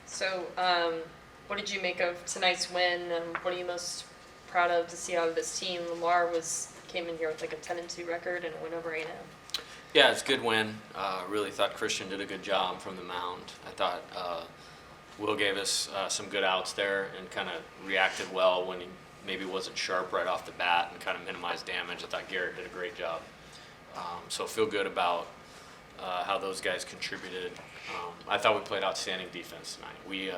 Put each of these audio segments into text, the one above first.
So, what did you make of tonight's win? What are you most proud of to see out of this team? Lamar came in here with like a 10-2 record and a win over A&M. Yeah, it's a good win. Really thought Christian did a good job from the mound. I thought Will gave us some good outs there and kind of reacted well when he maybe wasn't sharp right off the bat and kind of minimized damage. I thought Garrett did a great job. So feel good about how those guys contributed. I thought we played outstanding defense tonight. We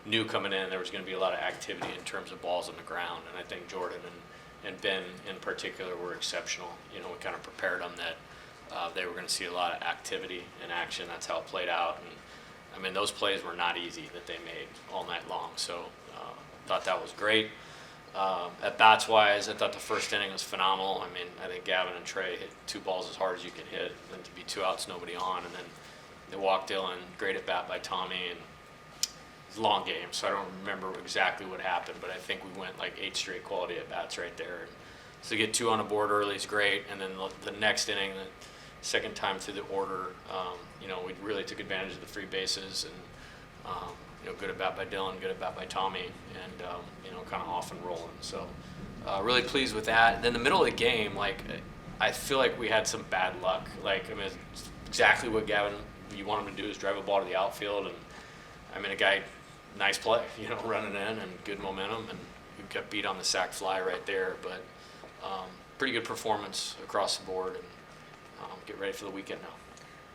knew coming in there was going to be a lot of activity in terms of balls on the ground, and I think Jordan and Ben in particular were exceptional. You know, we kind of prepared them that they were going to see a lot of activity and action. That's how it played out. And I mean, those plays were not easy that they made all night long. So thought that was great. At bats wise, I thought the first inning was phenomenal. I mean, I think Gavin and Trey hit two balls as hard as you can hit, and to be 2 outs, nobody on, and then they walked Dylan. Great at bat by Tommy, and it's a long game, so I don't remember exactly what happened, but I think we went like 8 straight quality at bats right there. And so to get 2 on the board early is great, and then the next inning, the second time through the order, you know, we really took advantage of the free bases, and you know, good at bat by Dylan, good at bat by Tommy, and you know, kind of off and rolling. So really pleased with that. Then the middle of the game, like I feel like we had some bad luck. Like, I mean, it's exactly what Gavin, you want him to do is drive a ball to the outfield, and I mean, a guy, nice play, you know, running in and good momentum, and we got beat on the sac fly right there, but pretty good performance across the board, and get ready for the weekend now.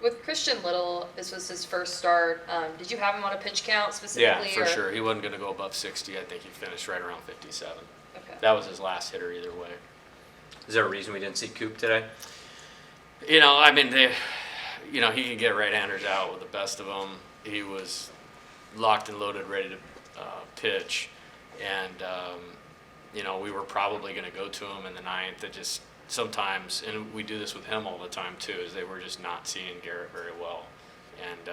With Christian Little, this was his first start. Did you have him on a pitch count specifically? Yeah, for sure. He wasn't going to go above 60. I think he finished right around 57. Okay. That was his last hitter either way. Is there a reason we didn't see Coop today? You know, I mean, you know, he can get right-handers out with the best of them. He was locked and loaded, ready to pitch, and you know, we were probably going to go to him in the ninth. It just sometimes, and we do this with him all the time too, is they were just not seeing Garrett very well. And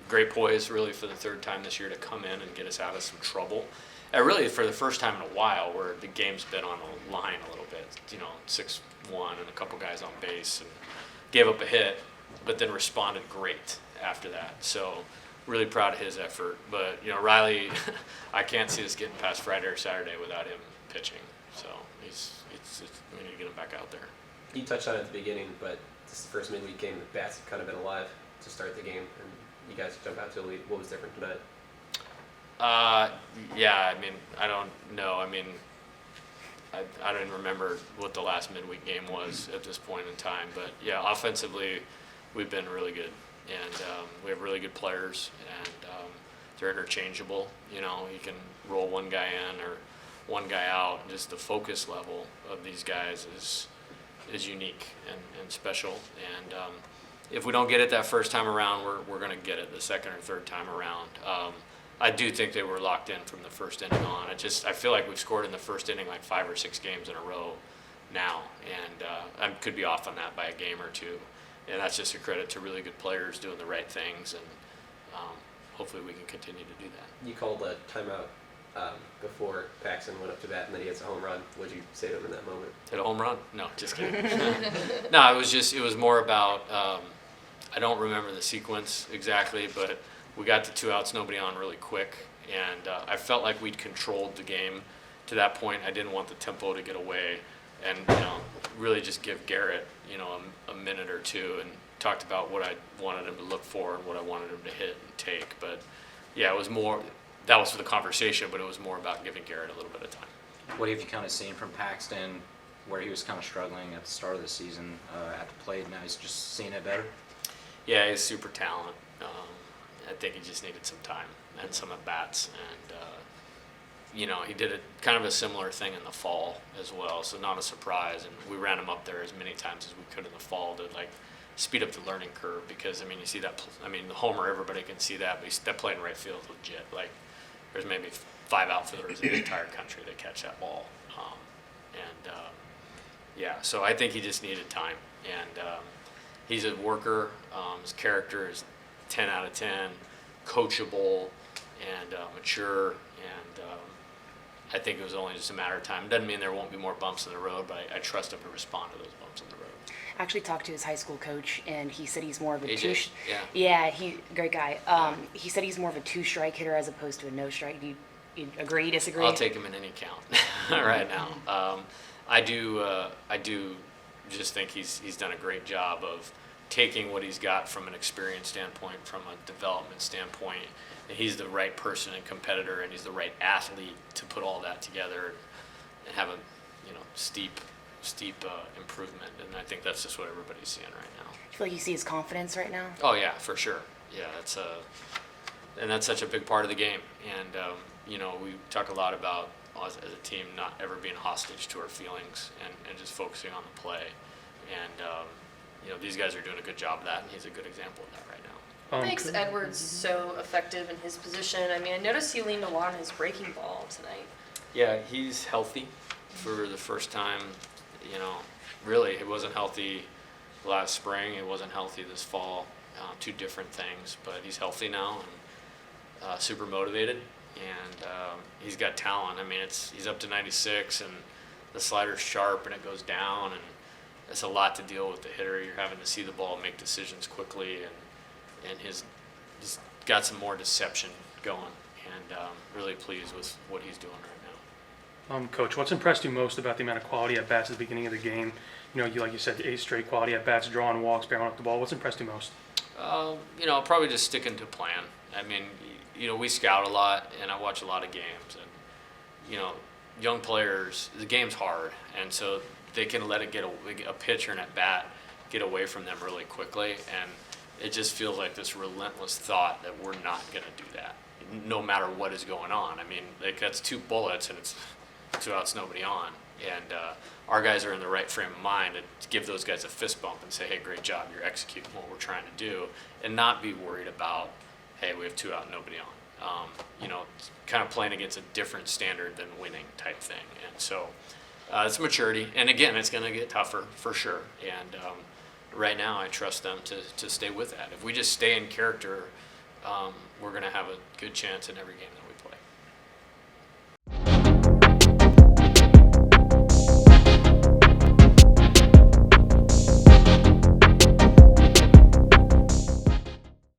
great poise really for the third time this year to come in and get us out of some trouble. And really for the first time in a while where the game's been on the line a little bit, you know, 6-1 and a couple guys on base, and gave up a hit, but then responded great after that. So really proud of his effort. But, you know, Riley, I can't see us getting past Friday or Saturday without him pitching. So we need to get him back out there. You touched on it at the beginning, but this is the first midweek game. The bats have kind of been alive to start the game, and you guys jump out to a lead. What was different tonight? Yeah, I mean, I don't know. I mean, I don't even remember what the last midweek game was at this point in time. But, yeah, offensively, we've been really good. And we have really good players, and they're interchangeable. You know, you can roll one guy in or one guy out. Just the focus level of these guys is unique and special. And if we don't get it that first time around, we're going to get it the second or third time around. I do think they were locked in from the first inning on. I feel like we've scored in the first inning like 5 or 6 games in a row now, and I could be off on that by a game or two. And that's just a credit to really good players doing the right things, and hopefully we can continue to do that. You called a timeout before Paxton went up to bat, and then he hits a home run. What did you say to him in that moment? Hit a home run? No, just kidding. No, it was more about, I don't remember the sequence exactly, but we got the 2 outs, nobody on really quick, and I felt like we'd controlled the game to that point. I didn't want the tempo to get away, and you know, really just give Garrett, you know, a minute or two, and talked about what I wanted him to look for and what I wanted him to hit and take. But yeah, it was more, that was for the conversation, but it was more about giving Garrett a little bit of time. What have you kind of seen from Paxton, where he was kind of struggling at the start of the season at the plate? Now he's just seeing it better? Yeah, he's super talented. I think he just needed some time and some at-bats, and you know, he did kind of a similar thing in the fall as well, so not a surprise. And we ran him up there as many times as we could in the fall to like speed up the learning curve, because I mean, you see that, I mean, the homer, everybody can see that, but that play in right field is legit. Like, there's maybe 5 outfielders in the entire country that catch that ball, yeah, so I think he just needed time, and he's a worker. His character is 10 out of 10, coachable and mature, and I think it was only just a matter of time. It doesn't mean there won't be more bumps in the road, but I trust him to respond to those bumps in the road. actually talked to his high school coach, and he said he's more of a AJ, yeah. Yeah, great guy. He said he's more of a two-strike hitter as opposed to a no-strike. Do you agree, disagree? I'll take him in any count right now. I do just think he's done a great job of taking what he's got from an experience standpoint, from a development standpoint. And he's the right person and competitor, and he's the right athlete to put all that together and have a steep improvement. And I think that's just what everybody's seeing right now. I feel like you see his confidence right now. Oh yeah, for sure. Yeah, that's such a big part of the game. And we talk a lot about us as a team not ever being hostage to our feelings and just focusing on the play. And these guys are doing a good job of that, and he's a good example of that right now. What makes Edwards so effective in his position? I mean, I noticed he leaned a lot on his breaking ball tonight. Yeah, he's healthy for the first time. Really, he wasn't healthy last spring. He wasn't healthy this fall. Two different things, but he's healthy now and super motivated. And he's got talent. I mean, he's up to 96, and the slider's sharp, and it goes down, and it's a lot to deal with the hitter. You're having to see the ball, make decisions quickly, and he's got some more deception going, and really pleased with what he's doing right now. Coach, what's impressed you most about the amount of quality at bats at the beginning of the game? Like you said, 8 straight quality at bats, drawing walks, barreling up the ball. What's impressed you most? Probably just sticking to plan. I mean, we scout a lot, and I watch a lot of games, and young players, the game's hard, and so they can let it get a pitcher and at bat get away from them really quickly, and it just feels like this relentless thought that we're not going to do that, no matter what is going on. I mean, that's 2 bullets, and it's 2 outs, nobody on, and our guys are in the right frame of mind to give those guys a fist bump and say, hey, great job, you're executing what we're trying to do, and not be worried about, hey, we have 2 out, nobody on. Kind of playing against a different standard than winning type thing. And so it's maturity. And again, it's going to get tougher for sure. And right now I trust them to stay with that. If we just stay in character, we're going to have a good chance in every game that